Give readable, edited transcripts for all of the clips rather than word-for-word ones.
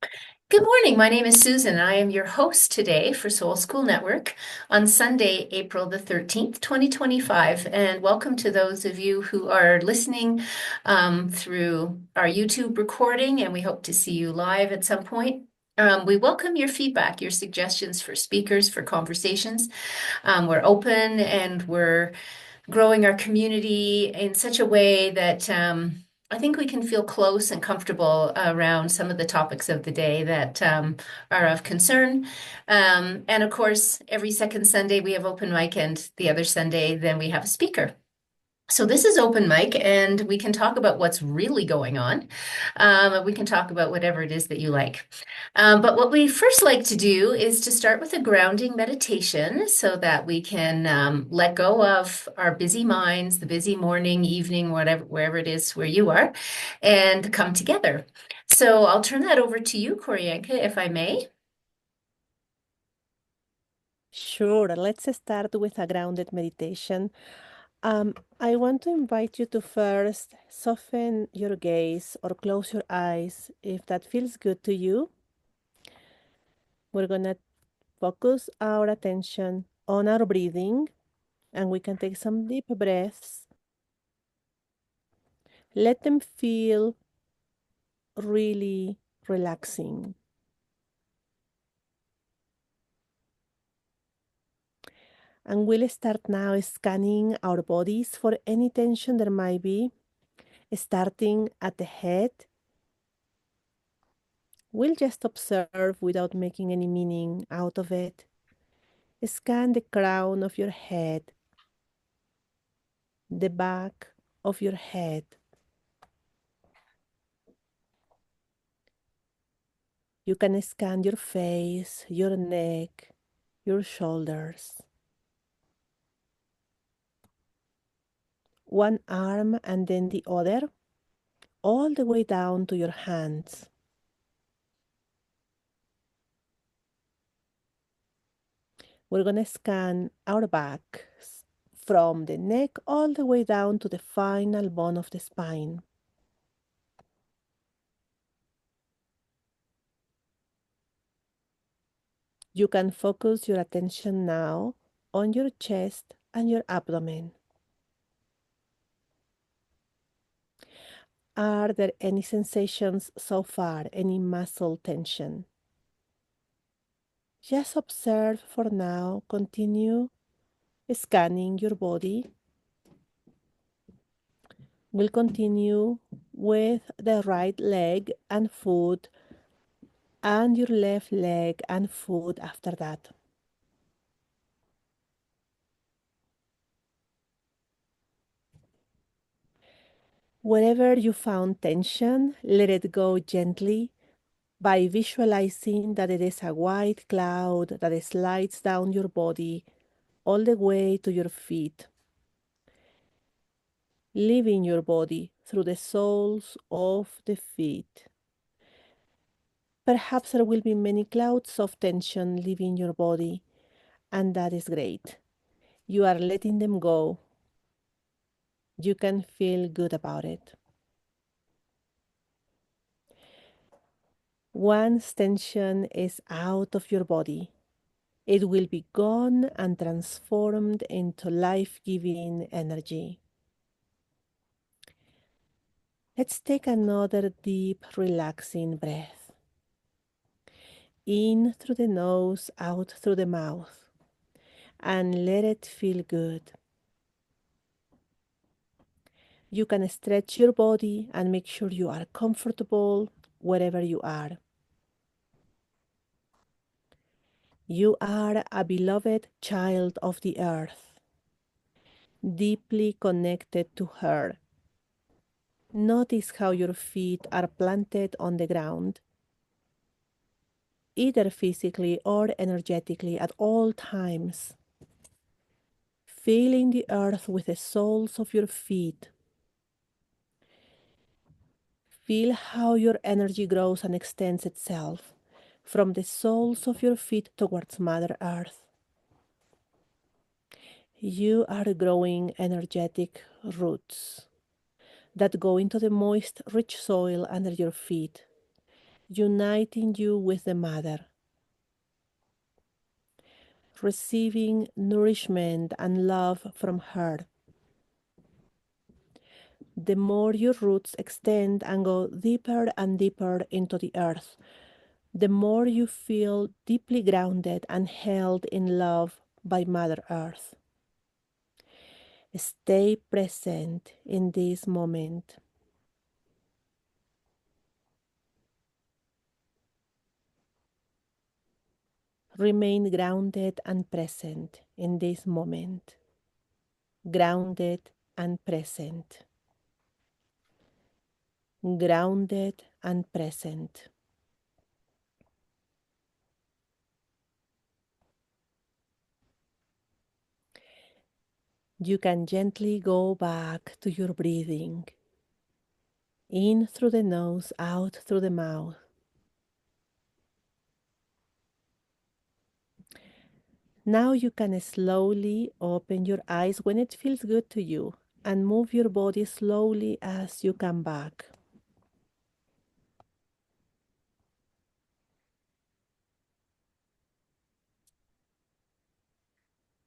Good morning. My name is Susan. I am your host today for Soul School Network on Sunday, April the 13th, 2025. And welcome to those of you who are listening through our YouTube recording, and we hope to see you live at some point. We welcome your feedback, your suggestions for speakers, for conversations. We're open and we're growing our community in such a way that I think we can feel close and comfortable around some of the topics of the day that are of concern. And of course, every second Sunday we have open mic, and the other Sunday, then we have a speaker. So this is open mic, and we can talk about what's really going on. We can talk about whatever it is that you like. But what we first like to do is to start with a grounding meditation so that we can let go of our busy minds, the busy morning, evening, whatever, wherever it is where you are, and come together. So I'll turn that over to you, Koryanka, if I may. Sure, let's start with a grounded meditation. I want to invite you to first soften your gaze or close your eyes if that feels good to you. We're going to focus our attention on our breathing and we can take some deep breaths. Let them feel really relaxing. And we'll start now scanning our bodies for any tension there might be, starting at the head. We'll just observe without making any meaning out of it. Scan the crown of your head, the back of your head. You can scan your face, your neck, your shoulders. One arm and then the other, all the way down to your hands. We're going to scan our back from the neck all the way down to the final bone of the spine. You can focus your attention now on your chest and your abdomen. Are there any sensations so far, any muscle tension? Just observe for now. Continue scanning your body. We'll continue with the right leg and foot and your left leg and foot after that. Wherever you found tension, let it go gently by visualizing that it is a white cloud that slides down your body all the way to your feet, leaving your body through the soles of the feet. Perhaps there will be many clouds of tension leaving your body, and that is great. You are letting them go. You can feel good about it. Once tension is out of your body, it will be gone and transformed into life-giving energy. Let's take another deep, relaxing breath. In through the nose, out through the mouth, and let it feel good. You can stretch your body and make sure you are comfortable wherever you are. You are a beloved child of the earth, deeply connected to her. Notice how your feet are planted on the ground, either physically or energetically at all times. Feeling the earth with the soles of your feet. Feel how your energy grows and extends itself from the soles of your feet towards Mother Earth. You are growing energetic roots that go into the moist, rich soil under your feet. uniting you with the mother, receiving nourishment and love from her. The more your roots extend and go deeper and deeper into the earth, the more you feel deeply grounded and held in love by Mother Earth. Stay present in this moment. Remain grounded and present in this moment. Grounded and present. Grounded and present. You can gently go back to your breathing. In through the nose, out through the mouth. Now you can slowly open your eyes when it feels good to you and move your body slowly as you come back.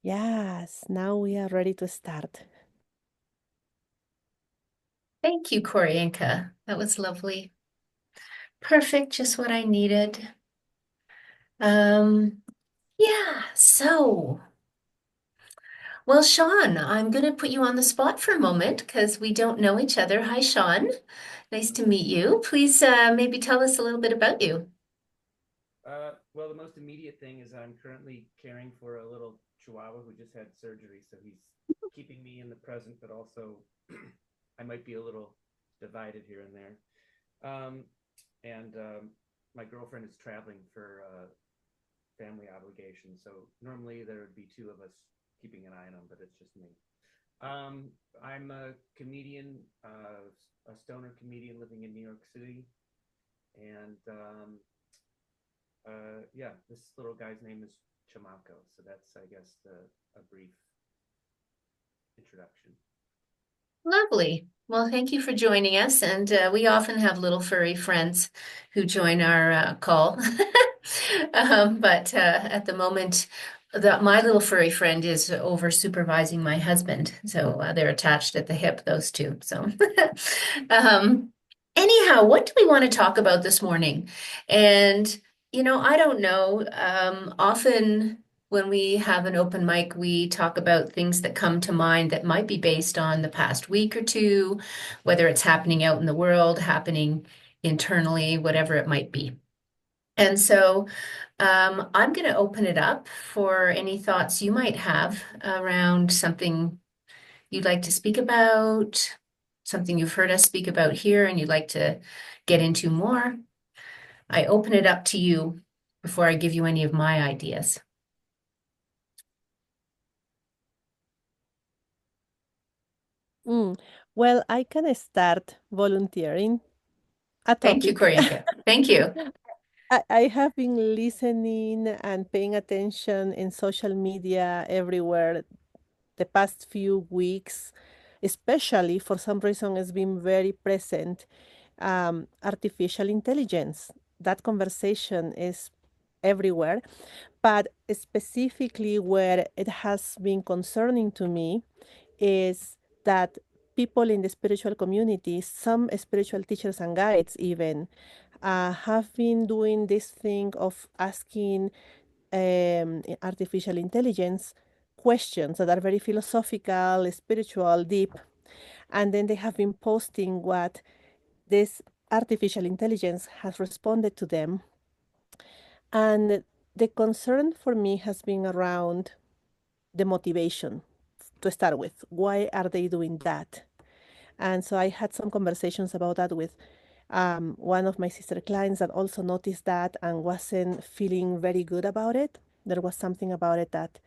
Yes, now we are ready to start. Thank you, Koryanka. That was lovely. Perfect, just what I needed. Um, yeah, so, well, Sean, I'm going to put you on the spot for a moment because we don't know each other. Hi, Sean. Nice to meet you. Please, maybe tell us a little bit about you. Well, the most immediate thing is I'm currently caring for a little chihuahua who just had surgery, so he's keeping me in the present, but also I might be a little divided here and there. Um, and my girlfriend is traveling for family obligations, so normally there would be two of us keeping an eye on him, but it's just me. I'm a comedian, a stoner comedian living in New York City, and yeah, this little guy's name is Chamaco. So that's, I guess, a brief introduction. Lovely. Well, thank you for joining us. And we often have little furry friends who join our call. But at the moment, my little furry friend is over supervising my husband. So they're attached at the hip, those two. So, um, anyhow, what do we want to talk about this morning? And, I don't know. Often, when we have an open mic, we talk about things that come to mind that might be based on the past week or two, whether it's happening out in the world, happening internally, whatever it might be. And so I'm going to open it up for any thoughts you might have around something you'd like to speak about, something you've heard us speak about here and you'd like to get into more. I open it up to you before I give you any of my ideas. Mm. Well, I can start volunteering a Thank you, topic. Koryanka. Thank you. I have been listening and paying attention in social media everywhere the past few weeks, especially for some reason, it's been very present. Artificial intelligence. That conversation is everywhere, but specifically where it has been concerning to me is that people in the spiritual community, some spiritual teachers and guides even, have been doing this thing of asking artificial intelligence questions that are very philosophical, spiritual, deep, and then they have been posting what this artificial intelligence has responded to them. And the concern for me has been around the motivation to start with. Why are they doing that? And so I had some conversations about that with one of my sister clients that also noticed that and wasn't feeling very good about it. There was something about it that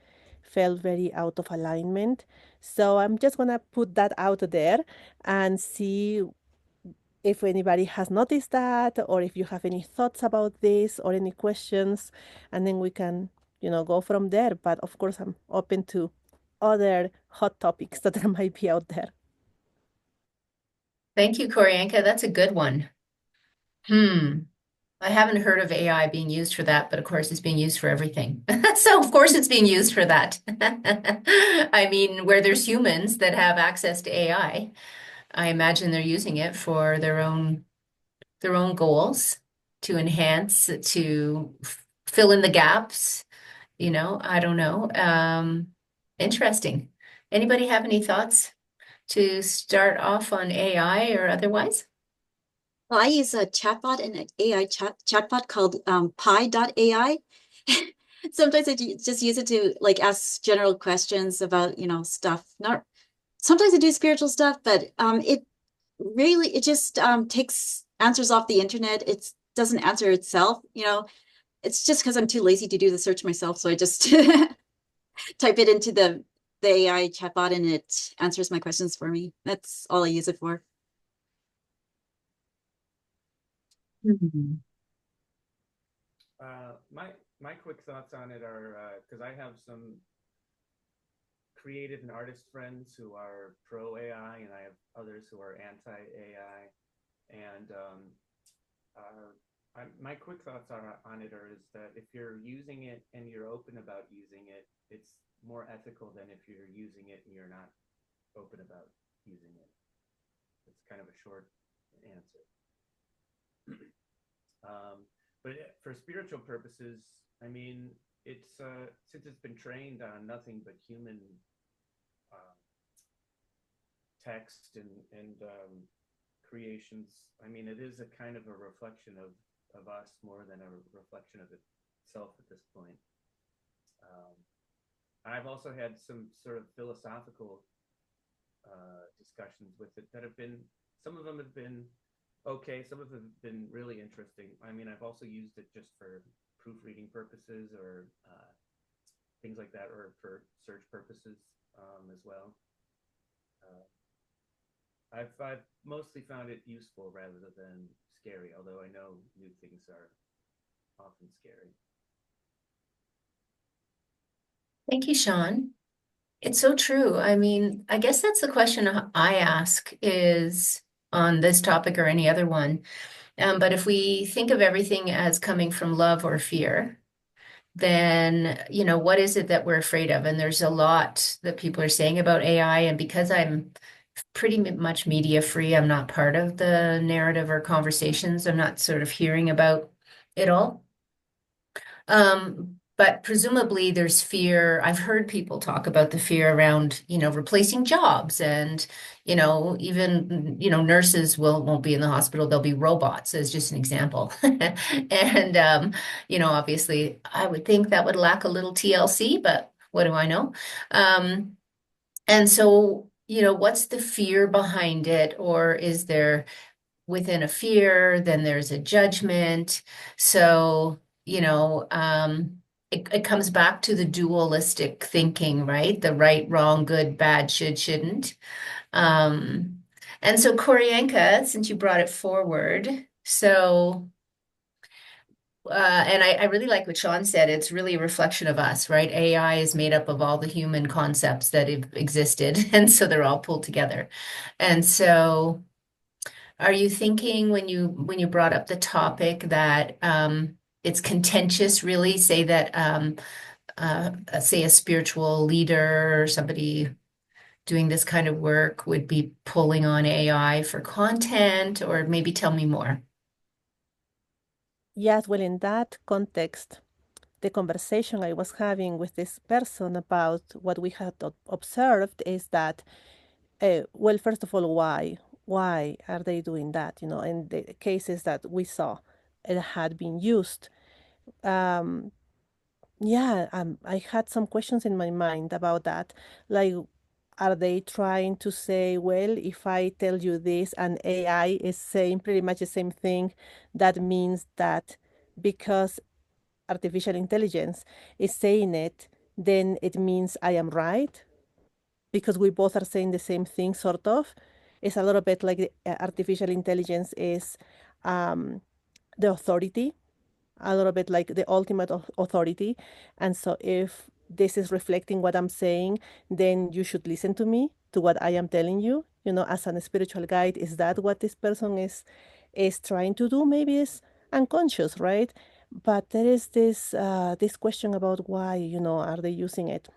felt very out of alignment. So I'm just going to put that out there and see if anybody has noticed that or if you have any thoughts about this or any questions, and then we can, go from there. But of course, I'm open to other hot topics that there might be out there. Thank you, Koryanka. That's a good one. Hmm. I haven't heard of AI being used for that, but of course it's being used for everything. So of course it's being used for that. I mean, where there's humans that have access to AI, I imagine they're using it for their own goals to enhance, to fill in the gaps, I don't know. Interesting. Anybody have any thoughts to start off on AI or otherwise? Well, I use a chatbot and an AI chatbot called Pi.ai. Sometimes I just use it to like ask general questions about, stuff. Not sometimes I do spiritual stuff, but it just takes answers off the internet. It doesn't answer itself, It's just because I'm too lazy to do the search myself, so I just type it into the AI chatbot and it answers my questions for me. That's all I use it for. Mhm. My quick thoughts on it are because I have some creative and artist friends who are pro AI, and I have others who are anti AI. And my quick thoughts on it are is that if you're using it and you're open about using it, it's more ethical than if you're using it and you're not open about using it. It's kind of a short answer. But for spiritual purposes, I mean, it's since it's been trained on nothing but human text and creations. I mean, it is a kind of a reflection of us more than a reflection of itself at this point. I've also had some sort of philosophical discussions with it that have been, some of them have been okay, some of them have been really interesting. I mean, I've also used it just for proofreading purposes or things like that, or for search purposes as well. I've mostly found it useful rather than scary, although I know new things are often scary. Thank you, Sean. It's so true. I mean, I guess that's the question I ask is on this topic or any other one. But if we think of everything as coming from love or fear, then, what is it that we're afraid of? And there's a lot that people are saying about AI. And because I'm pretty much media free, I'm not part of the narrative or conversations. I'm not sort of hearing about it all. But presumably there's fear. I've heard people talk about the fear around, replacing jobs and, even, nurses won't be in the hospital. They'll be robots as just an example. And, obviously I would think that would lack a little TLC, but what do I know? And so, what's the fear behind it? Or is there within a fear, then there's a judgment. So, it comes back to the dualistic thinking, right? The right, wrong, good, bad, should, shouldn't. Um, and so, Koryanka, since you brought it forward, so, and I really like what Sean said. It's really a reflection of us, right? AI is made up of all the human concepts that have existed, and so they're all pulled together. And so, are you thinking when you brought up the topic that it's contentious, really, say that say a spiritual leader or somebody doing this kind of work would be pulling on AI for content, or maybe tell me more. Yes, well, in that context, the conversation I was having with this person about what we had observed is that, well, first of all, why? Why are they doing that? In the cases that we saw, it had been used. Um, yeah, I had some questions in my mind about that. Like, are they trying to say, well, if I tell you this and AI is saying pretty much the same thing, that means that because artificial intelligence is saying it, then it means I am right because we both are saying the same thing, sort of. It's a little bit like artificial intelligence is um, the authority, a little bit like the ultimate authority. And so if this is reflecting what I'm saying, then you should listen to me, to what I am telling you, as a spiritual guide. Is that what this person is trying to do? Maybe is unconscious, right? But there is this question about why, are they using it?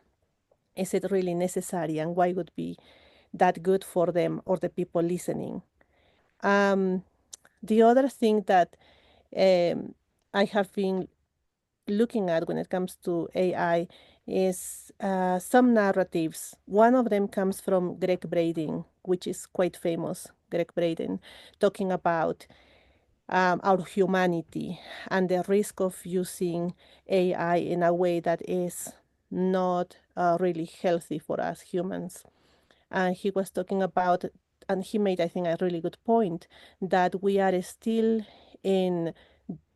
Is it really necessary, and why would be that good for them or the people listening? Um, the other thing that um, I have been looking at when it comes to AI is some narratives. One of them comes from Greg Braden, which is quite famous. Greg Braden, talking about our humanity and the risk of using AI in a way that is not really healthy for us humans. And he was talking about, and he made, I think, a really good point, that we are still in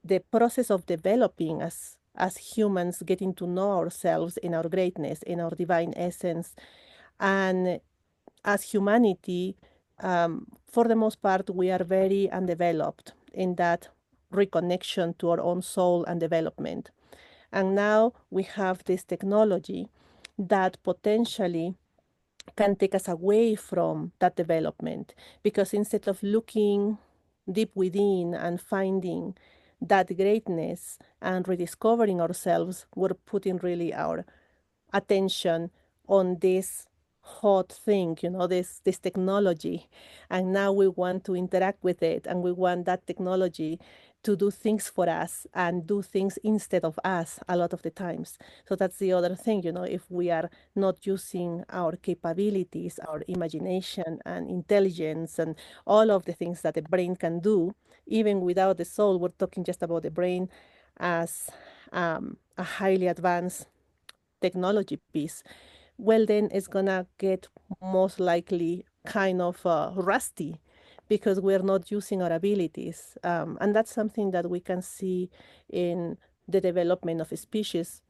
the process of developing as humans, getting to know ourselves in our greatness, in our divine essence. And as humanity, for the most part, we are very undeveloped in that reconnection to our own soul and development. And now we have this technology that potentially can take us away from that development, because instead of looking deep within and finding that greatness and rediscovering ourselves, we're putting really our attention on this hot thing, this technology. And now we want to interact with it, and we want that technology to do things for us and do things instead of us a lot of the times. So that's the other thing, if we are not using our capabilities, our imagination and intelligence and all of the things that the brain can do, even without the soul, we're talking just about the brain as a highly advanced technology piece, well, then it's gonna get most likely kind of rusty because we're not using our abilities. And that's something that we can see in the development of a species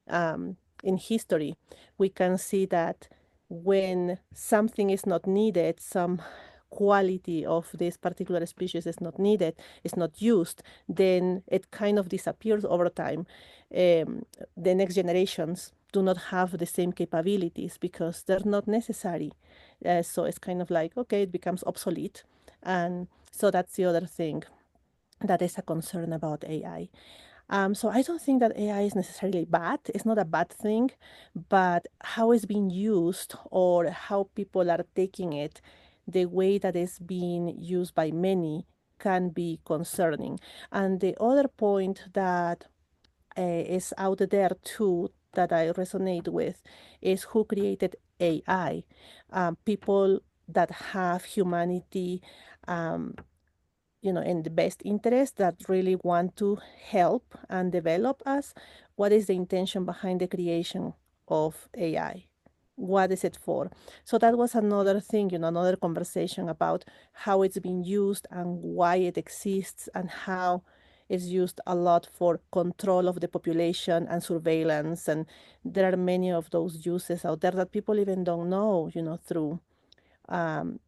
in history. We can see that when something is not needed, some quality of this particular species is not needed, is not used, then it kind of disappears over time. The next generations do not have the same capabilities because they're not necessary. So it's kind of like, okay, it becomes obsolete. And so that's the other thing that is a concern about AI. So I don't think that AI is necessarily bad. It's not a bad thing, but how it's being used or how people are taking it, the way that it's being used by many can be concerning. And the other point that is out there too that I resonate with is who created AI. People that have humanity, um, in the best interest, that really want to help and develop us. What is the intention behind the creation of AI? What is it for? So that was another thing, another conversation about how it's being used and why it exists and how it's used a lot for control of the population and surveillance. And there are many of those uses out there that people even don't know, through um,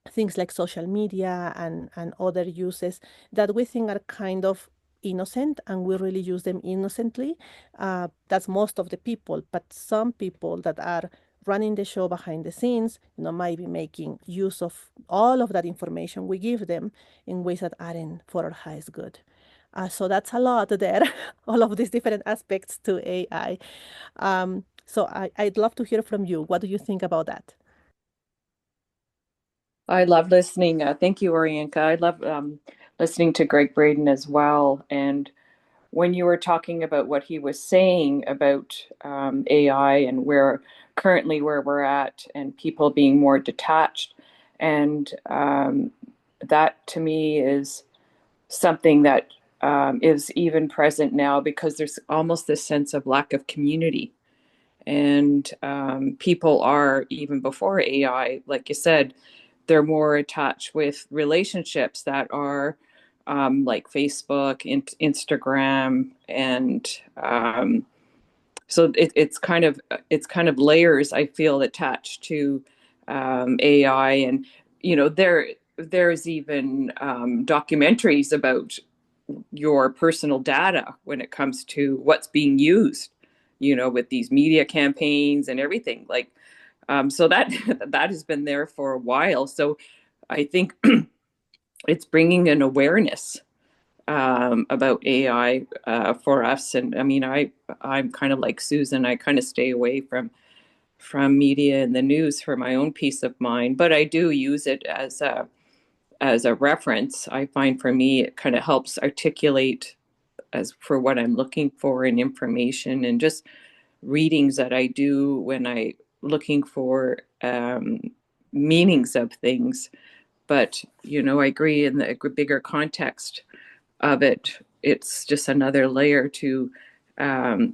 things like social media and other uses that we think are kind of innocent, and we really use them innocently. That's most of the people, but some people that are running the show behind the scenes, might be making use of all of that information we give them in ways that aren't for our highest good. So that's a lot there, all of these different aspects to AI. So I'd love to hear from you. What do you think about that? I love listening. Thank you, Orianka. I love listening to Greg Braden as well. And when you were talking about what he was saying about AI and where we're at, and people being more detached, and that to me is something that is even present now, because there's almost this sense of lack of community. And people are, even before AI, like you said, they're more attached with relationships that are like Facebook, Instagram, and so it's kind of layers, I feel, attached to AI. And there's even documentaries about your personal data when it comes to what's being used, with these media campaigns and everything. Like, so that that has been there for a while. So I think it's bringing an awareness about AI for us. And I mean, I'm kind of like Susan. I kind of stay away from media and the news for my own peace of mind, but I do use it as a reference. I find for me it kind of helps articulate as for what I'm looking for in information, and just readings that I do when I looking for meanings of things. But I agree in the bigger context of it. It's just another layer to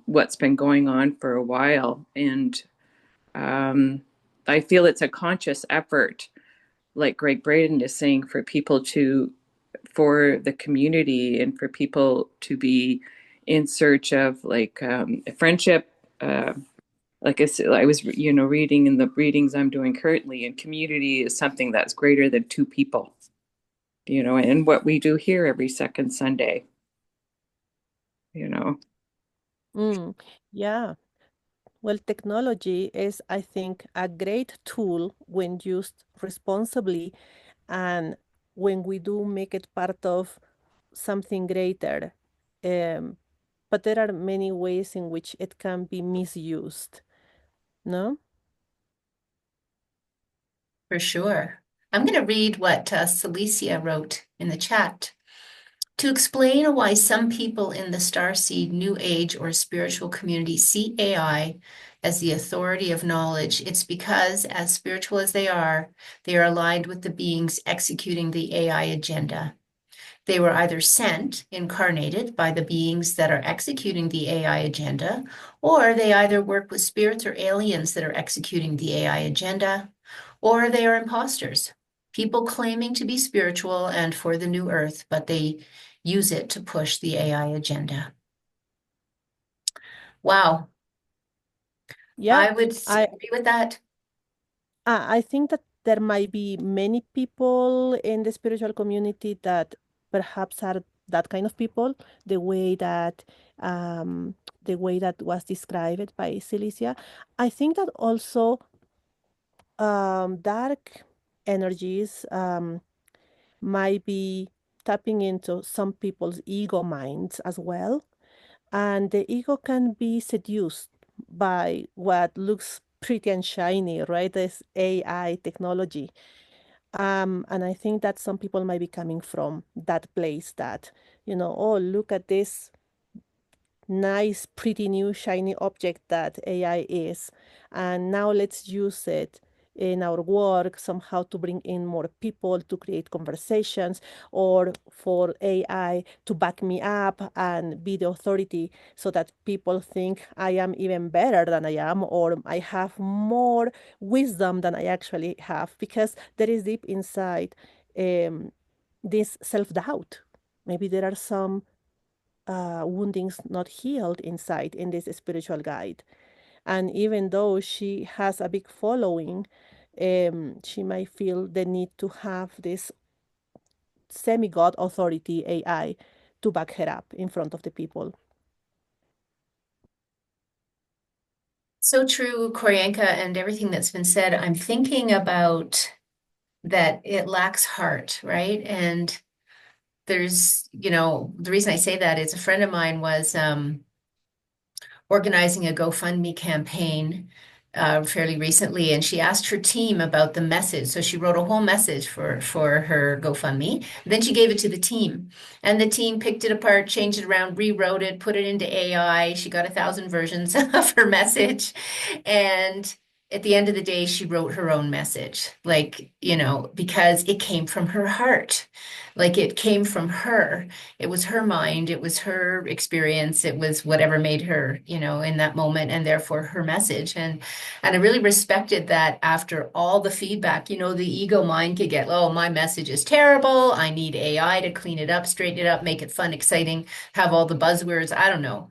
what's been going on for a while, and I feel it's a conscious effort, like Greg Braden is saying, for the community and for people to be in search of like friendship. Like I said, I was, reading in the readings I'm doing currently, and community is something that's greater than two people, and what we do here every second Sunday, you know. Mm, yeah. Well, technology is, I think, a great tool when used responsibly and when we do make it part of something greater. Um, but there are many ways in which it can be misused, no? For sure. I'm going to read what Celicia wrote in the chat. To explain why some people in the Starseed New Age or spiritual community see AI as the authority of knowledge, it's because, as spiritual as they are aligned with the beings executing the AI agenda. They were either sent, incarnated by the beings that are executing the AI agenda, or they either work with spirits or aliens that are executing the AI agenda, or they are imposters, people claiming to be spiritual and for the new earth, but they use it to push the AI agenda. Wow, Yeah, I would I agree with that. I think that there might be many people in the spiritual community that perhaps are that kind of people, the way that the way that was described by Celicia. I think that also dark energies might be tapping into some people's ego minds as well. And the ego can be seduced by what looks pretty and shiny, right? This AI technology. And I think that some people might be coming from that place that, oh, look at this nice, pretty new shiny object that AI is. And now let's use it in our work somehow to bring in more people to create conversations, or for AI to back me up and be the authority so that people think I am even better than I am, or I have more wisdom than I actually have, because there is deep inside um, this self-doubt. Maybe there are some woundings not healed inside in this spiritual guide. And even though she has a big following, she might feel the need to have this semi-god authority AI to back her up in front of the people. So true, Koryanka, and everything that's been said. I'm thinking about that it lacks heart, right? And there's, the reason I say that is a friend of mine was organizing a GoFundMe campaign fairly recently, and she asked her team about the message. So she wrote a whole message for her GoFundMe. Then she gave it to the team, and the team picked it apart, changed it around, rewrote it, put it into AI. She got 1,000 versions of her message, and at the end of the day, she wrote her own message, like, because it came from her heart, like it came from her. It was her mind, it was her experience, it was whatever made her, in that moment, and therefore her message. And I really respected that after all the feedback. The ego mind could get, oh, my message is terrible. I need AI to clean it up, straighten it up, make it fun, exciting, have all the buzzwords. I don't know,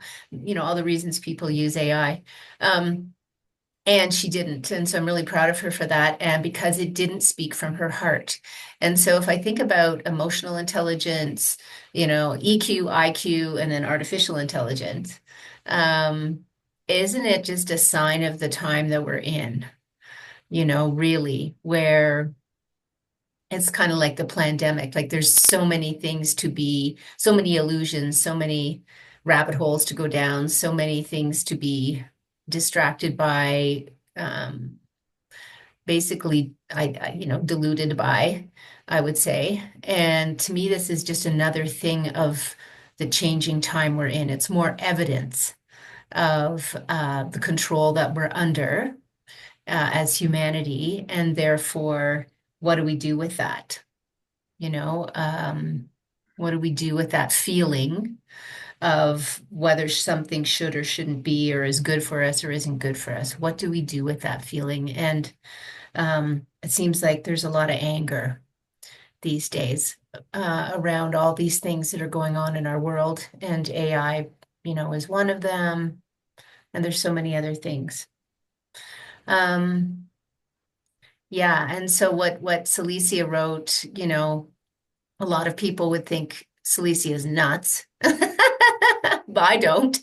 all the reasons people use AI. And she didn't. And so I'm really proud of her for that. And because it didn't speak from her heart. And so if I think about emotional intelligence, EQ, IQ, and then artificial intelligence, isn't it just a sign of the time that we're in, really, where it's kind of like the pandemic. Like there's so many things to be, so many illusions, so many rabbit holes to go down, so many things to be distracted by, basically, deluded by, I would say. And to me, this is just another thing of the changing time we're in. It's more evidence of the control that we're under as humanity, and therefore, what do we do with that? What do we do with that feeling of whether something should or shouldn't be, or is good for us or isn't good for us? What do we do with that feeling? And it seems like there's a lot of anger these days around all these things that are going on in our world, and AI, is one of them, and there's so many other things. Yeah, and so what Celicia wrote, a lot of people would think Celicia is nuts. But I don't,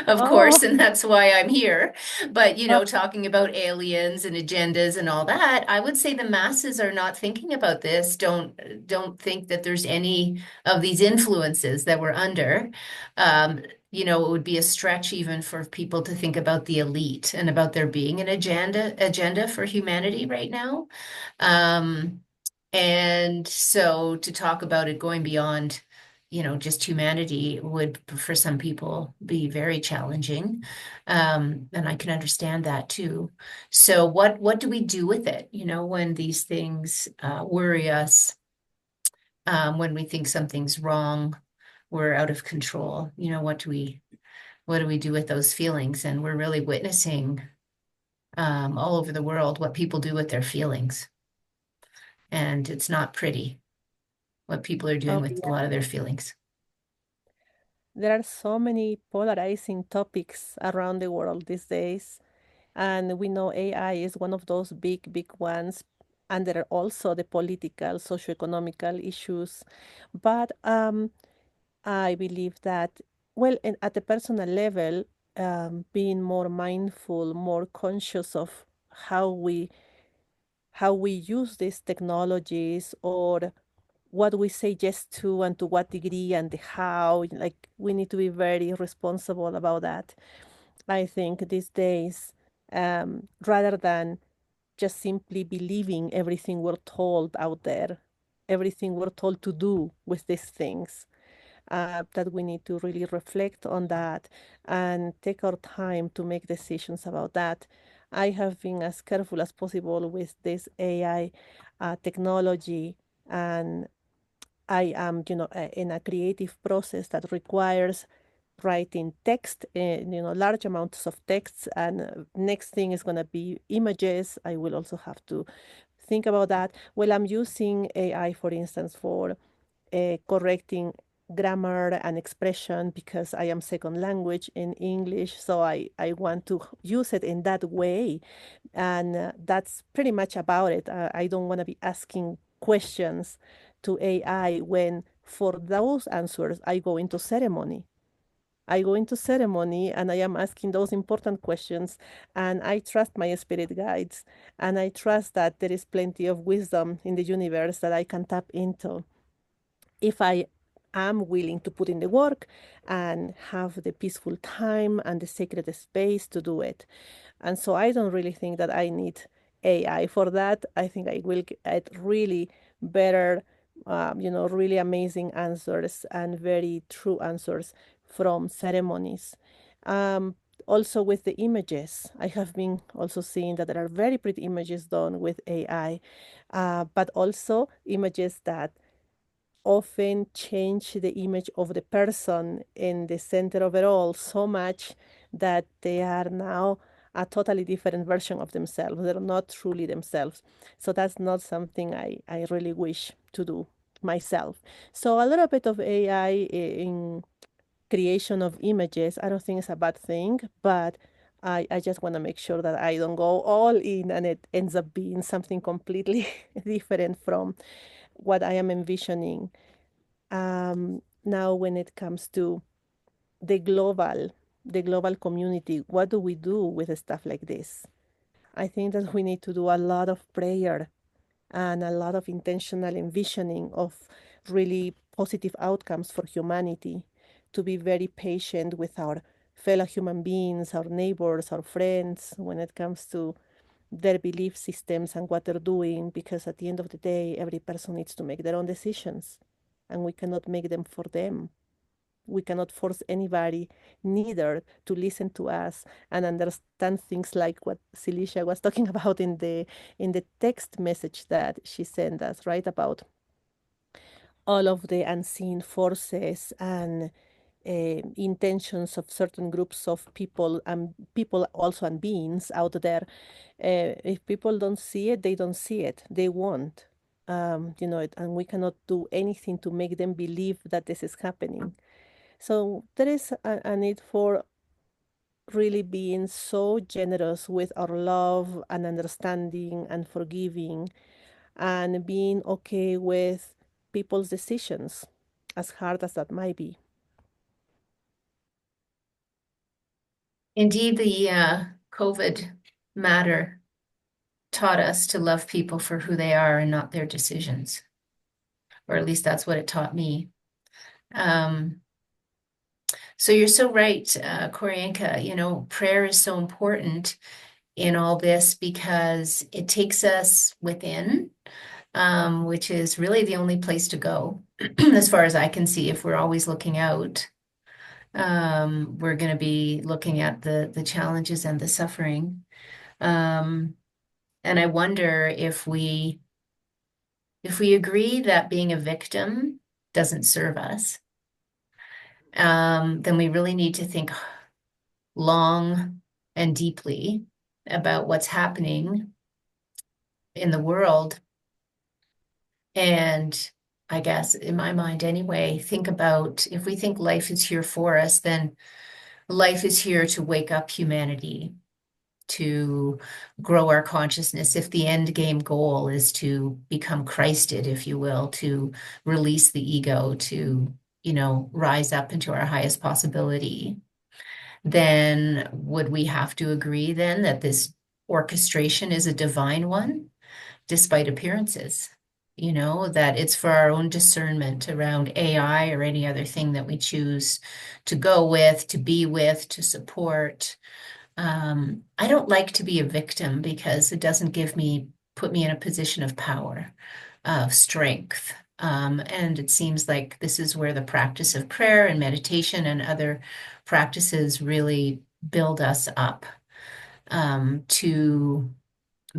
of course, Oh, and that's why I'm here. But, oh, talking about aliens and agendas and all that, I would say the masses are not thinking about this. Don't think that there's any of these influences that we're under. It would be a stretch even for people to think about the elite and about there being an agenda for humanity right now. Um, and so to talk about it going beyond, just humanity would, for some people, be very challenging. And I can understand that too. So what do we do with it, when these things worry us, when we think something's wrong, we're out of control, what do we do with those feelings? And we're really witnessing all over the world what people do with their feelings. And it's not pretty what people are doing oh, with a yeah. lot of their feelings. There are so many polarizing topics around the world these days. And we know AI is one of those big, big ones. And there are also the political, socio-economical issues. But I believe that, well, and at the personal level, being more mindful, more conscious of how we how we use these technologies, or what we say yes to and to what degree and the how. Like, we need to be very responsible about that. I think these days, rather than just simply believing everything we're told out there, everything we're told to do with these things, that we need to really reflect on that and take our time to make decisions about that. I have been as careful as possible with this AI technology, and I am, in a creative process that requires writing text, large amounts of text, and next thing is going to be images. I will also have to think about that. Well, I'm using AI, for instance, for correcting grammar and expression because I am second language in English. So I want to use it in that way. And that's pretty much about it. I don't want to be asking questions to AI when for those answers I go into ceremony. I go into ceremony and I am asking those important questions, and I trust my spirit guides, and I trust that there is plenty of wisdom in the universe that I can tap into if I am willing to put in the work and have the peaceful time and the sacred space to do it. And so I don't really think that I need AI for that. I think I will get really better, really amazing answers and very true answers from ceremonies. Um, Also with the images, I have been also seeing that there are very pretty images done with AI, but also images that often change the image of the person in the center of it all so much that they are now a totally different version of themselves. They're not truly themselves. So that's not something I really wish to do myself. So a little bit of AI in creation of images, I don't think it's a bad thing, but I just want to make sure that I don't go all in and it ends up being something completely different from what I am envisioning. Now, when it comes to the global community, what do we do with stuff like this? I think that we need to do a lot of prayer and a lot of intentional envisioning of really positive outcomes for humanity, to be very patient with our fellow human beings, our neighbors, our friends, when it comes to their belief systems and what they're doing, because at the end of the day, every person needs to make their own decisions, and we cannot make them for them. We cannot force anybody, neither to listen to us and understand things like what Celicia was talking about in the text message that she sent us, right? About all of the unseen forces and intentions of certain groups of people, and people also and beings out there. If people don't see it, they don't see it. They won't. And we cannot do anything to make them believe that this is happening. So there is a need for really being so generous with our love and understanding and forgiving, and being okay with people's decisions, as hard as that might be. Indeed, the COVID matter taught us to love people for who they are and not their decisions, or at least that's what it taught me. So you're so right, Koryanka, prayer is so important in all this because it takes us within, which is really the only place to go, as far as I can see. If we're always looking out, we're going to be looking at the challenges and the suffering. And I wonder if we agree that being a victim doesn't serve us, then we really need to think long and deeply about what's happening in the world. And I guess in my mind anyway, think about, if we think life is here for us, then life is here to wake up humanity, to grow our consciousness. If the end game goal is to become Christed, if you will, to release the ego, to, rise up into our highest possibility, then would we have to agree then that this orchestration is a divine one, despite appearances? That it's for our own discernment around AI or any other thing that we choose to go with, to be with, to support. I don't like to be a victim because it doesn't put me in a position of power, of strength. And it seems like this is where the practice of prayer and meditation and other practices really build us up, to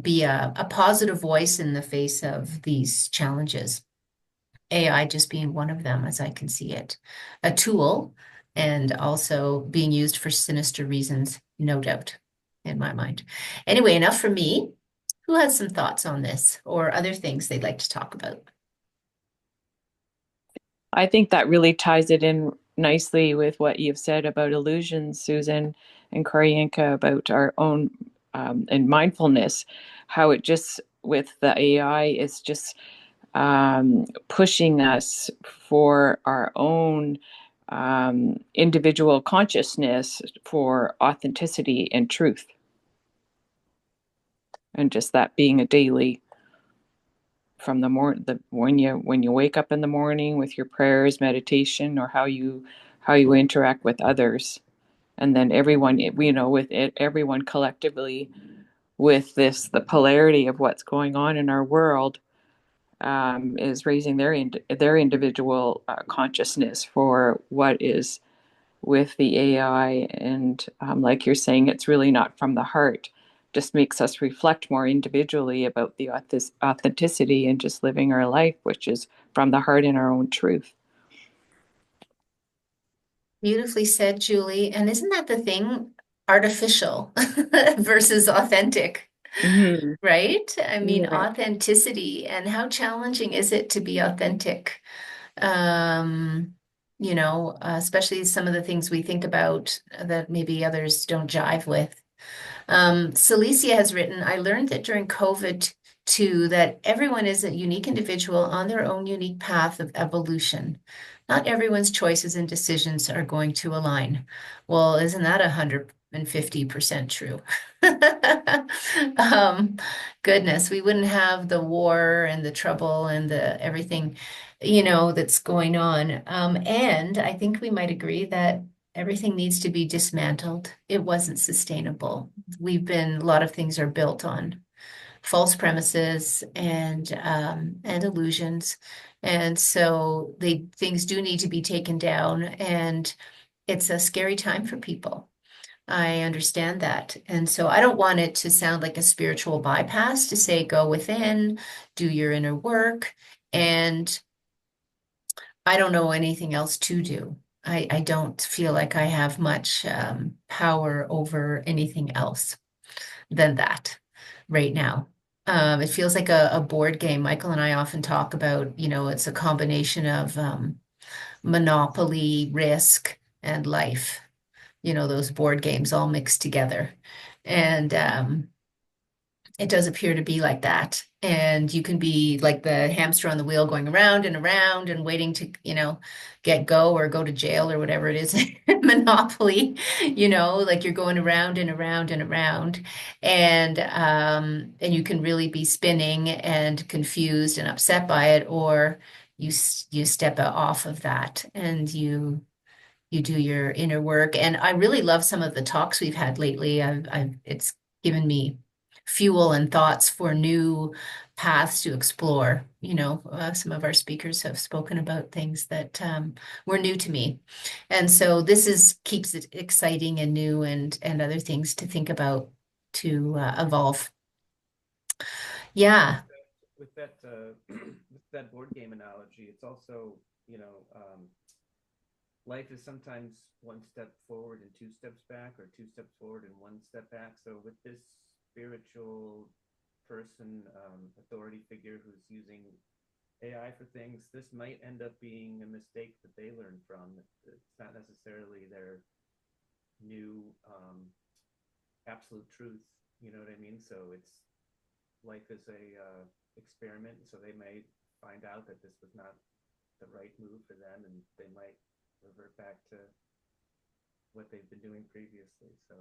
be a positive voice in the face of these challenges. AI just being one of them, as I can see it, a tool, and also being used for sinister reasons, no doubt, in my mind. Anyway, enough from me. Who has some thoughts on this or other things they'd like to talk about? I think that really ties it in nicely with what you've said about illusions, Susan and Koryanka, about our own and mindfulness, how it just, with the AI, is just pushing us for our own individual consciousness, for authenticity and truth. And just that being a daily, from when you wake up in the morning, with your prayers, meditation, or how you interact with others, and then everyone, with it, everyone collectively, with the polarity of what's going on in our world, is raising their individual consciousness for what is with the AI. And like you're saying, it's really not from the heart. Just makes us reflect more individually about the authenticity and just living our life, which is from the heart in our own truth. Beautifully said, Julie. And isn't that the thing? Artificial versus authentic, right? I mean, authenticity, and how challenging is it to be authentic? Especially some of the things we think about that maybe others don't jive with. Celicia has written, I learned that during COVID too, that everyone is a unique individual on their own unique path of evolution. Not everyone's choices and decisions are going to align. Well, isn't that 150% true. Um, Goodness, we wouldn't have the war and the trouble and the everything, that's going on. And I think we might agree that everything needs to be dismantled. It wasn't sustainable. A lot of things are built on false premises and illusions. And so things do need to be taken down, and it's a scary time for people. I understand that. And so I don't want it to sound like a spiritual bypass to say go within, do your inner work, and I don't know anything else to do. I don't feel like I have much power over anything else than that right now. It feels like a board game. Michael and I often talk about, it's a combination of Monopoly, Risk, and Life. Those board games all mixed together. And it does appear to be like that. And you can be like the hamster on the wheel going around and waiting to, get go or go to jail or whatever it is. Monopoly, like you're going around and around and around. And you can really be spinning and confused and upset by it, or you step off of that and you do your inner work. And I really love some of the talks we've had lately. It's given me fuel and thoughts for new paths to explore. Some of our speakers have spoken about things that were new to me. And so keeps it exciting and new and other things to think about to evolve. Yeah. With that with that board game analogy, it's also, life is sometimes one step forward and two steps back, or two steps forward and one step back. So with this spiritual person, authority figure who's using AI for things, this might end up being a mistake that they learn from. It's not necessarily their new absolute truth. You know what I mean? So life is a experiment. So they may find out that this was not the right move for them, and they might revert back to what they've been doing previously. So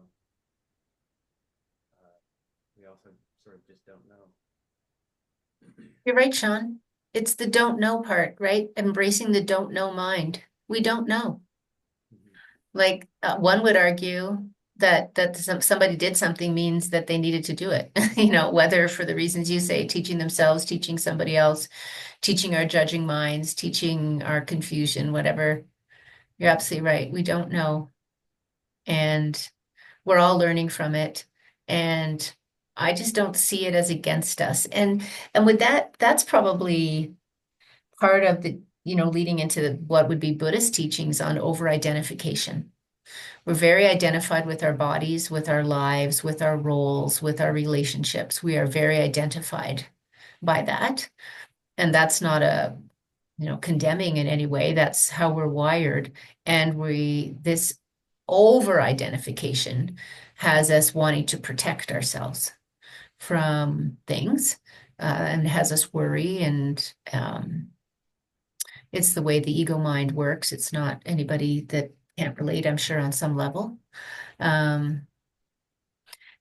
we also sort of just don't know. You're right, Sean. It's the don't know part, right? Embracing the don't know mind. We don't know. Like one would argue that somebody did something means that they needed to do it, whether for the reasons you say, teaching themselves, teaching somebody else, teaching our judging minds, teaching our confusion, whatever. You're absolutely right. We don't know. And we're all learning from it. And I just don't see it as against us. And with that's probably part of the, leading into what would be Buddhist teachings on over-identification. We're very identified with our bodies, with our lives, with our roles, with our relationships. We are very identified by that. And that's not condemning in any way. That's how we're wired. And this over-identification has us wanting to protect ourselves from things, and has us worry. And it's the way the ego mind works. It's not anybody that can't relate, I'm sure, on some level. And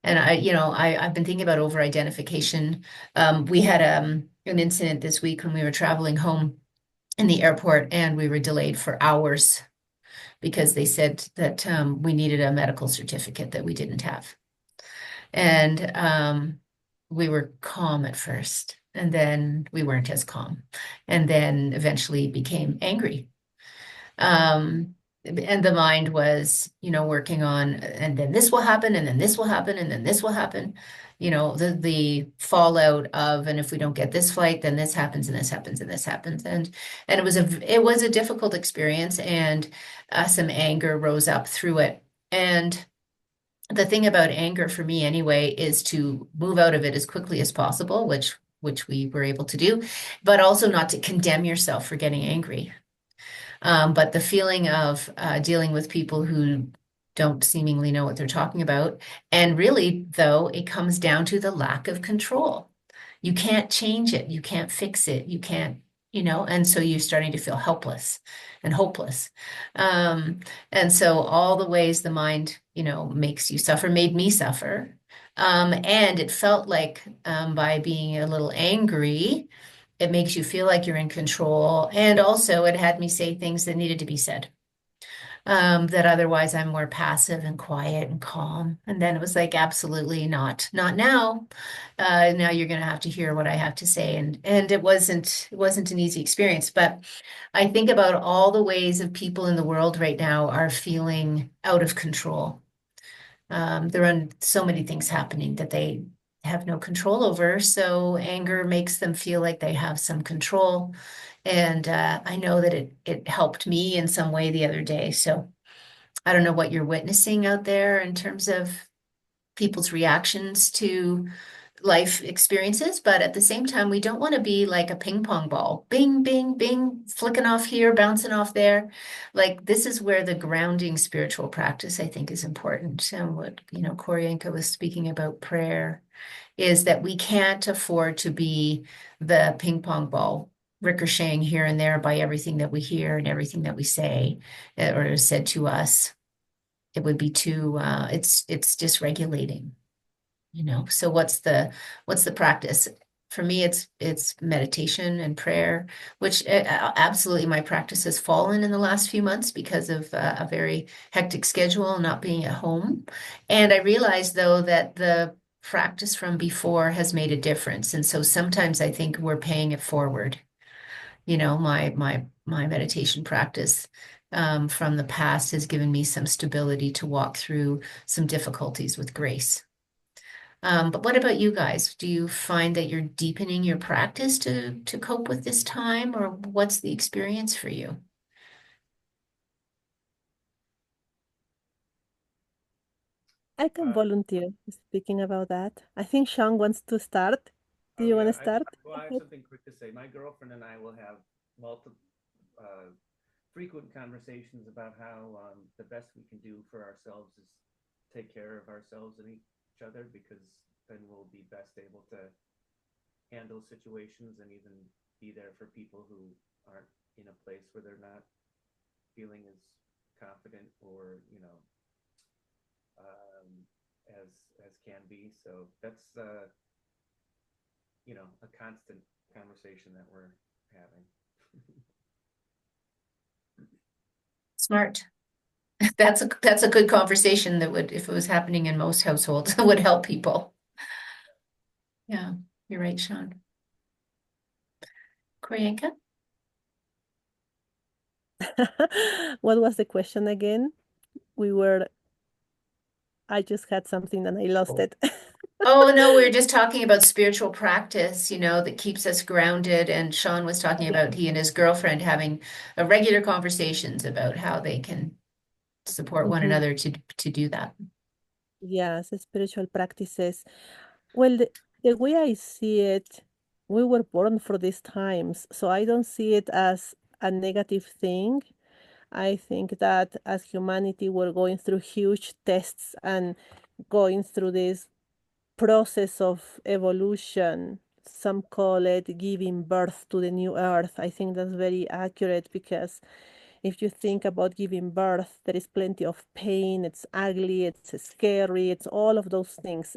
I've been thinking about over-identification. We had an incident this week when we were traveling home in the airport, and we were delayed for hours because they said that we needed a medical certificate that we didn't have. And we were calm at first, and then we weren't as calm, and then eventually became angry. And the mind was, working on, and then this will happen, and then this will happen, and then this will happen. The fallout of, and if we don't get this flight, then this happens, and this happens, and this happens. And it was a difficult experience, and some anger rose up through it. And the thing about anger for me anyway is to move out of it as quickly as possible, which we were able to do, but also not to condemn yourself for getting angry. But the feeling of dealing with people who don't seemingly know what they're talking about. And really, though, it comes down to the lack of control. You can't change it. You can't fix it. You can't and so you're starting to feel helpless and hopeless. And so all the ways the mind, makes you suffer, made me suffer. And it felt like by being a little angry, it makes you feel like you're in control. And also, it had me say things that needed to be said. That otherwise I'm more passive and quiet and calm. And then it was like, absolutely not now. Now you're going to have to hear what I have to say. And it wasn't an easy experience, but I think about all the ways of people in the world right now are feeling out of control. There are so many things happening that they have no control over. So anger makes them feel like they have some control. And I know that it helped me in some way the other day. So I don't know what you're witnessing out there in terms of people's reactions to life experiences, but at the same time, we don't want to be like a ping pong ball, bing, bing, bing, flicking off here, bouncing off there. Like this is where the grounding spiritual practice, I think, is important. And what, Koryenka was speaking about prayer is that we can't afford to be the ping pong ball ricocheting here and there by everything that we hear and everything that we say or is said to us. It would be too it's dysregulating. So what's the practice? For me, it's meditation and prayer, which absolutely my practice has fallen in the last few months because of a very hectic schedule, not being at home. And I realized though that the practice from before has made a difference. And so sometimes I think we're paying it forward. My meditation practice from the past has given me some stability to walk through some difficulties with grace. But what about you guys? Do you find that you're deepening your practice to cope with this time, or what's the experience for you? I can volunteer speaking about that. I think Sean wants to start. Do Oh, you want to yeah. start? I have something quick to say. My girlfriend and I will have multiple, frequent conversations about how the best we can do for ourselves is take care of ourselves and each other, because then we'll be best able to handle situations and even be there for people who aren't in a place where they're not feeling as confident or as can be. So that's a constant conversation that we're having. Smart. That's a good conversation that would, if it was happening in most households, would help people. Yeah, you're right, Sean. Koryenka? What was the question again? I just had something and I lost it. Oh, no, we were just talking about spiritual practice, that keeps us grounded. And Sean was talking about he and his girlfriend having a regular conversations about how they can support one another to do that. Yes, spiritual practices. Well, the way I see it, we were born for these times, so I don't see it as a negative thing. I think that as humanity, we're going through huge tests and going through this process of evolution. Some call it giving birth to the new earth. I think that's very accurate because if you think about giving birth, there is plenty of pain, it's ugly, it's scary, it's all of those things,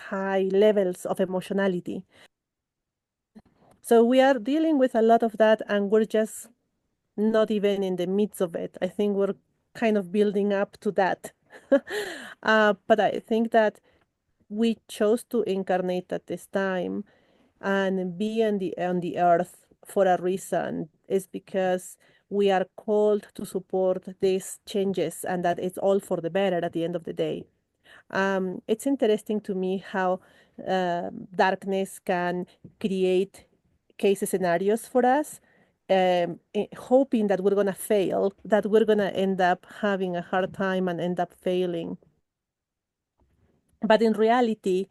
high levels of emotionality. So we are dealing with a lot of that, and we're just not even in the midst of it. I think we're kind of building up to that. But I think that we chose to incarnate at this time and be on the earth for a reason. Is because we are called to support these changes and that it's all for the better at the end of the day. It's interesting to me how darkness can create case scenarios for us, hoping that we're going to fail, that we're going to end up having a hard time and end up failing. But in reality,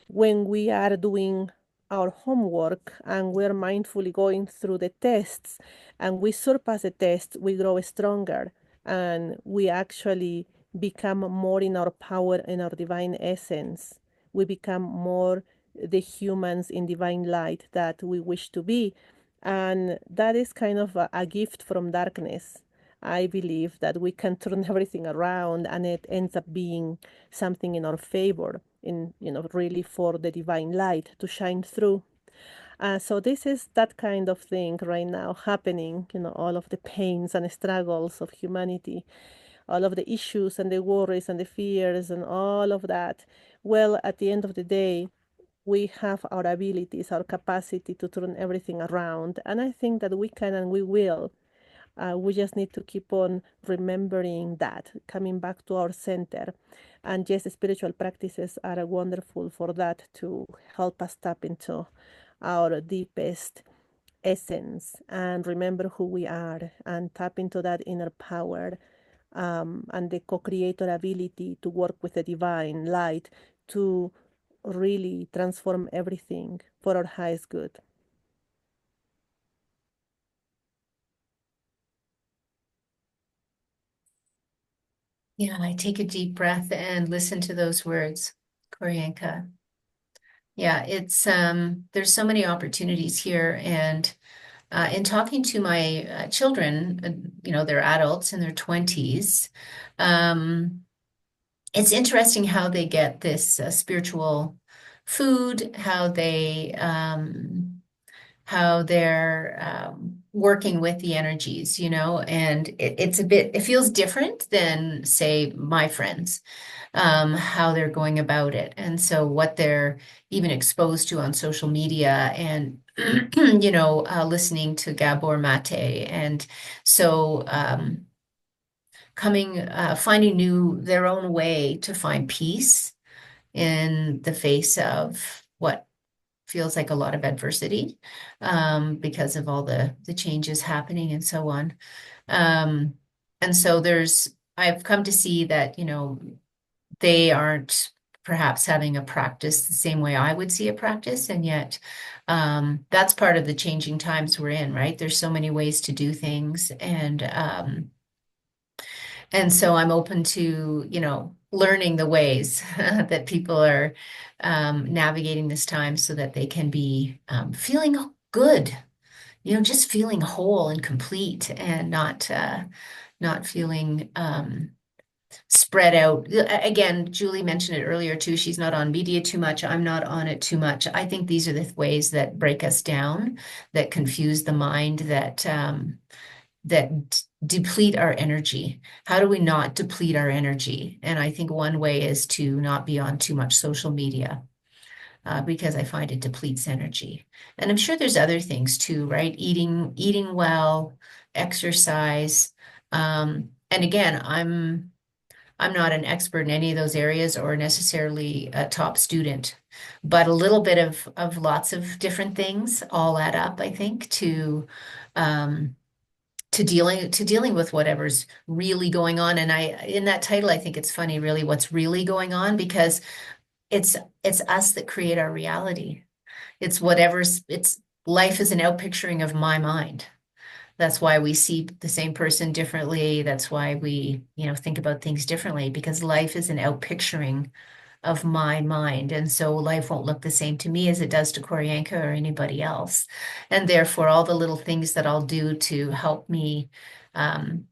when we are doing our homework and we're mindfully going through the tests and we surpass the test, we grow stronger and we actually become more in our power in our divine essence. We become more the humans in divine light that we wish to be. And that is kind of a gift from darkness. I believe that we can turn everything around and it ends up being something in our favor, in, really for the divine light to shine through. So this is that kind of thing right now happening, all of the pains and struggles of humanity, all of the issues and the worries and the fears and all of that. Well, at the end of the day, we have our abilities, our capacity to turn everything around. And I think that we can and we will. We just need to keep on remembering that, coming back to our center. And yes, spiritual practices are wonderful for that, to help us tap into our deepest essence and remember who we are and tap into that inner power, and the co-creator ability to work with the divine light to really transform everything for our highest good. Yeah, I take a deep breath and listen to those words, Koryanka. Yeah, it's there's so many opportunities here, and in talking to my children, they're adults in their 20s. It's interesting how they get this spiritual food, how they're working with the energies, and it feels different than, say, my friends, how they're going about it. And so what they're even exposed to on social media and, listening to Gabor Mate. And so, finding their own way to find peace in the face of what feels like a lot of adversity, because of all the changes happening and so on. Um, and so I've come to see that, they aren't perhaps having a practice the same way I would see a practice. And yet, that's part of the changing times we're in, right? There's so many ways to do things. And so I'm open to, learning the ways that people are navigating this time so that they can be feeling good, just feeling whole and complete, and not feeling spread out. Again, Julie mentioned it earlier too. She's not on media too much. I'm not on it too much. I think these are the ways that break us down, that confuse the mind, that deplete our energy. How do we not deplete our energy? And I think one way is to not be on too much social media, because I find it depletes energy. And I'm sure there's other things too, right? Eating well, exercise. And again, I'm not an expert in any of those areas or necessarily a top student, but a little bit of lots of different things all add up, I think, um, to dealing with whatever's really going on. And in that title, I think it's funny, really, what's really going on, because it's it's us that create our reality. It's life is an outpicturing of my mind. That's why we see the same person differently. That's why we, think about things differently, because life is an outpicturing of my mind. And so life won't look the same to me as it does to Koryanka or anybody else. And therefore, all the little things that I'll do to help me, um,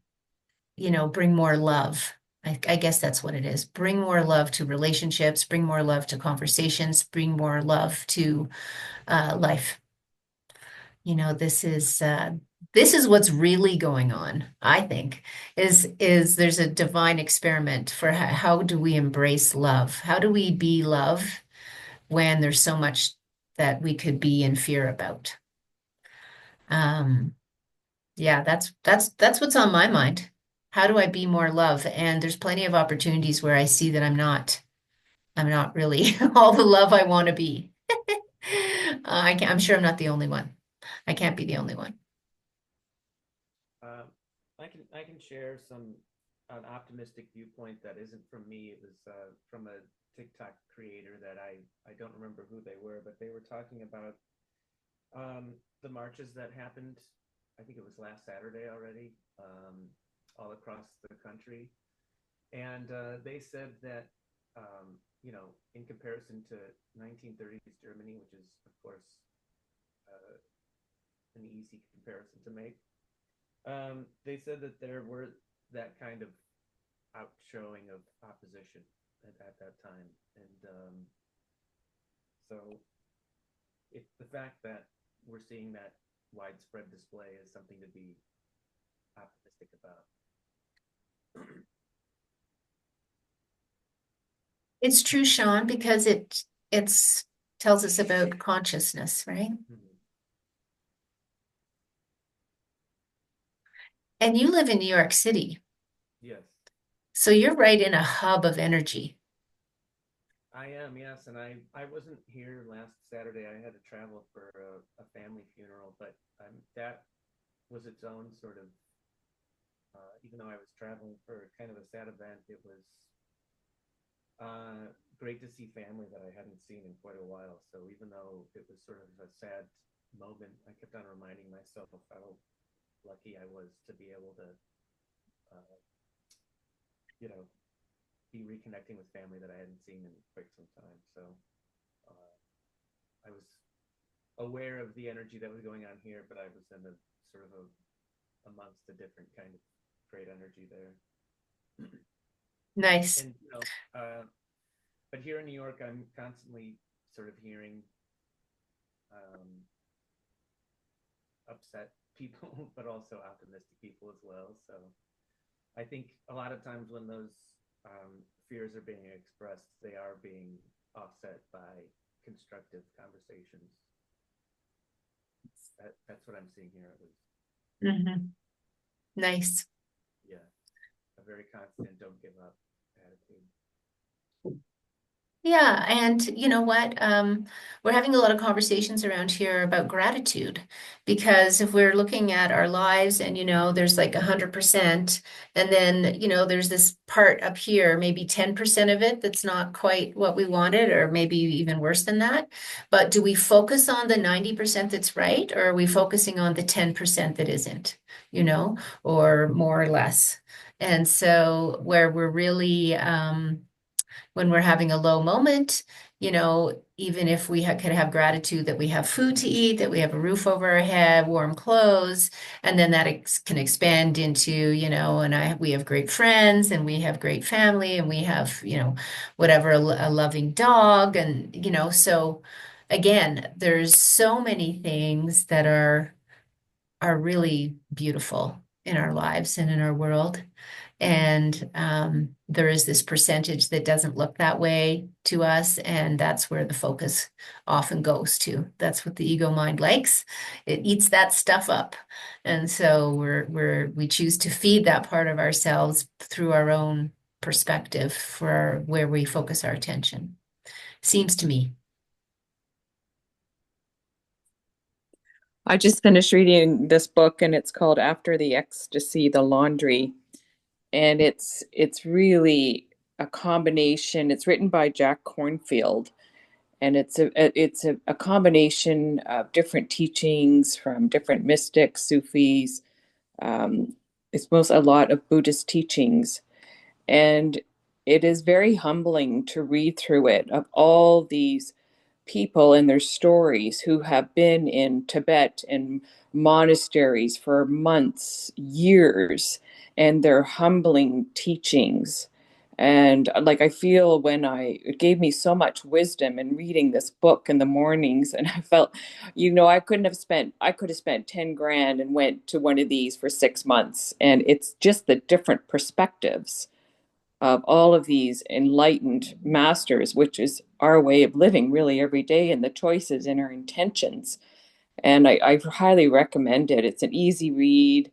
bring more love. I guess that's what it is. Bring more love to relationships, bring more love to conversations, bring more love to life. This is what's really going on, I think, is there's a divine experiment for how do we embrace love? How do we be love when there's so much that we could be in fear about? Yeah, that's what's on my mind. How do I be more love? And there's plenty of opportunities where I see that I'm not really all the love I want to be. I'm sure I'm not the only one. I can't be the only one. Um, I can share an optimistic viewpoint that isn't from me. It was from a TikTok creator that I don't remember who they were, but they were talking about the marches that happened. I think it was last Saturday already, all across the country, and they said that in comparison to 1930s Germany, which is of course an easy comparison to make. They said that there were that kind of outshowing of opposition at that time, and so if the fact that we're seeing that widespread display is something to be optimistic about. It's true, Sean, because it's tells us about consciousness, right? Mhm. And you live in New York City, Yes, so you're right in a hub of energy. I am. Yes, and I wasn't here last Saturday. I had to travel for a family funeral, but that was its own sort of. Even though I was traveling for kind of a sad event, it was great to see family that I hadn't seen in quite a while. So even though it was sort of a sad moment, I kept on reminding myself of how lucky I was to be able to, uh, you know, be reconnecting with family that I hadn't seen in quite some time. So uh, I was aware of the energy that was going on here, but I was in a sort of amongst a different kind of great energy there. Nice. And but here in New York, I'm constantly sort of hearing upset people, but also optimistic people as well. So I think a lot of times when those fears are being expressed, they are being offset by constructive conversations. That's what I'm seeing here, at least. Mhm. Nice. Yeah, a very constant don't give up attitude. Yeah, and you know what? We're having a lot of conversations around here about gratitude because if we're looking at our lives and there's like 100%, and then there's this part up here, maybe 10% of it that's not quite what we wanted, or maybe even worse than that. But do we focus on the 90% that's right, or are we focusing on the 10% that isn't, or more or less? And so where we're really when we're having a low moment, even if we could have gratitude that we have food to eat, that we have a roof over our head, warm clothes, and then that can expand into, we have great friends and we have great family and we have, whatever, a loving dog. And, so again, there's so many things that are really beautiful in our lives and in our world. And there is this percentage that doesn't look that way to us, and that's where the focus often goes to. That's what the ego mind likes. It eats that stuff up, and so we choose to feed that part of ourselves through our own perspective for where we focus our attention. Seems to me. I just finished reading this book and it's called After the Ecstasy, The Laundry. And it's really a combination. It's written by Jack Kornfield, and it's a combination of different teachings from different mystics, Sufis. It's most a lot of Buddhist teachings, and it is very humbling to read through it of all these people and their stories who have been in Tibet and monasteries for months, years, and their humbling teachings. And like I feel it gave me so much wisdom in reading this book in the mornings. And I felt, I could have spent 10 grand and went to one of these for 6 months. And it's just the different perspectives of all of these enlightened masters, which is our way of living really every day, and the choices and our intentions. And I highly recommend it. It's an easy read.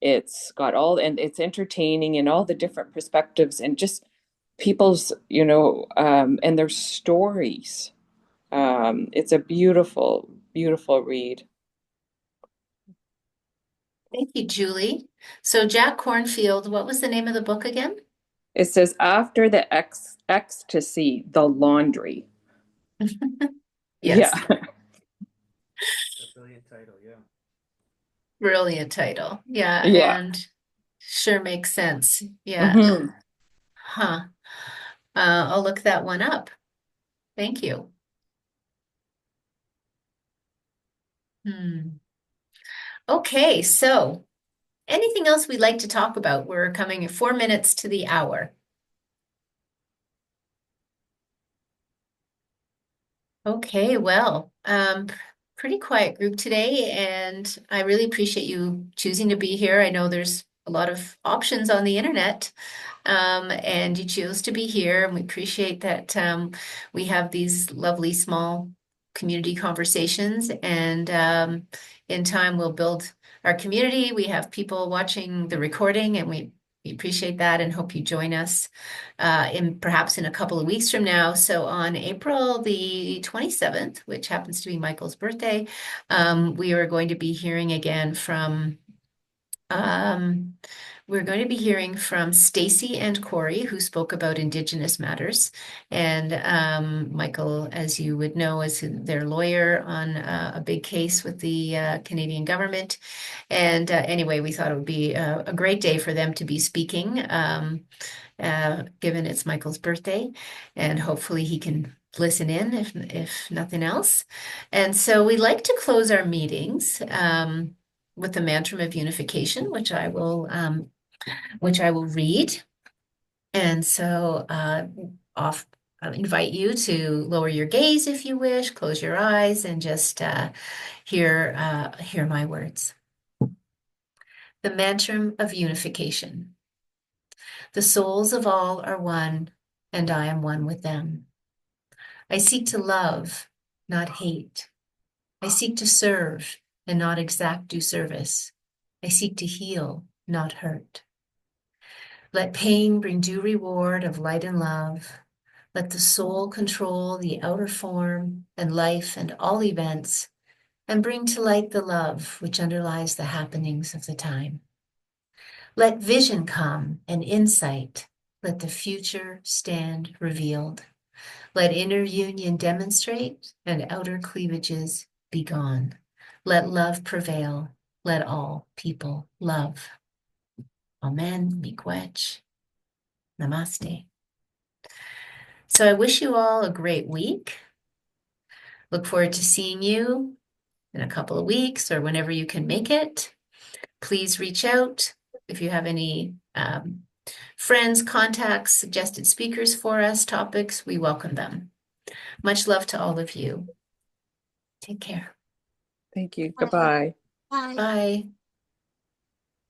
It's got and it's entertaining and all the different perspectives and just people's, and their stories. It's a beautiful, beautiful read. Thank you, Julie. So Jack Kornfield, what was the name of the book again? It says After the Ecstasy, The Laundry. Yes. Yeah. A brilliant title, yeah. Brilliant title. Yeah, Yeah. and sure makes sense. Yeah. Mm-hmm. Huh. I'll look that one up. Thank you. Okay, so anything else we'd like to talk about? We're coming 4 minutes to the hour. Okay, well, pretty quiet group today, and I really appreciate you choosing to be here. I know there's a lot of options on the internet, and you chose to be here, and we appreciate that we have these lovely small community conversations, and in time we'll build our community. We have people watching the recording, and we appreciate that and hope you join us in perhaps in a couple of weeks from now. So on April the 27th, which happens to be Michael's birthday, we are going to be hearing again from um, we're going to be hearing from Stacy and Corey, who spoke about Indigenous matters. And Michael, as you would know, is their lawyer on a big case with the Canadian government. And anyway, we thought it would be a great day for them to be speaking, given it's Michael's birthday. And hopefully he can listen in if nothing else. And so we like to close our meetings with the mantra of unification, which I will read. And so I'll invite you to lower your gaze if you wish, close your eyes, and just hear my words. The mantra of unification. The souls of all are one, and I am one with them. I seek to love, not hate. I seek to serve and not exact due service. I seek to heal, not hurt. Let pain bring due reward of light and love. Let the soul control the outer form and life and all events, and bring to light the love which underlies the happenings of the time. Let vision come and insight. Let the future stand revealed. Let inner union demonstrate and outer cleavages be gone. Let love prevail. Let all people love. Amen. Miigwech. Namaste. So I wish you all a great week. Look forward to seeing you in a couple of weeks or whenever you can make it. Please reach out if you have any friends, contacts, suggested speakers for us, topics. We welcome them. Much love to all of you. Take care. Thank you. Goodbye. Bye. Bye.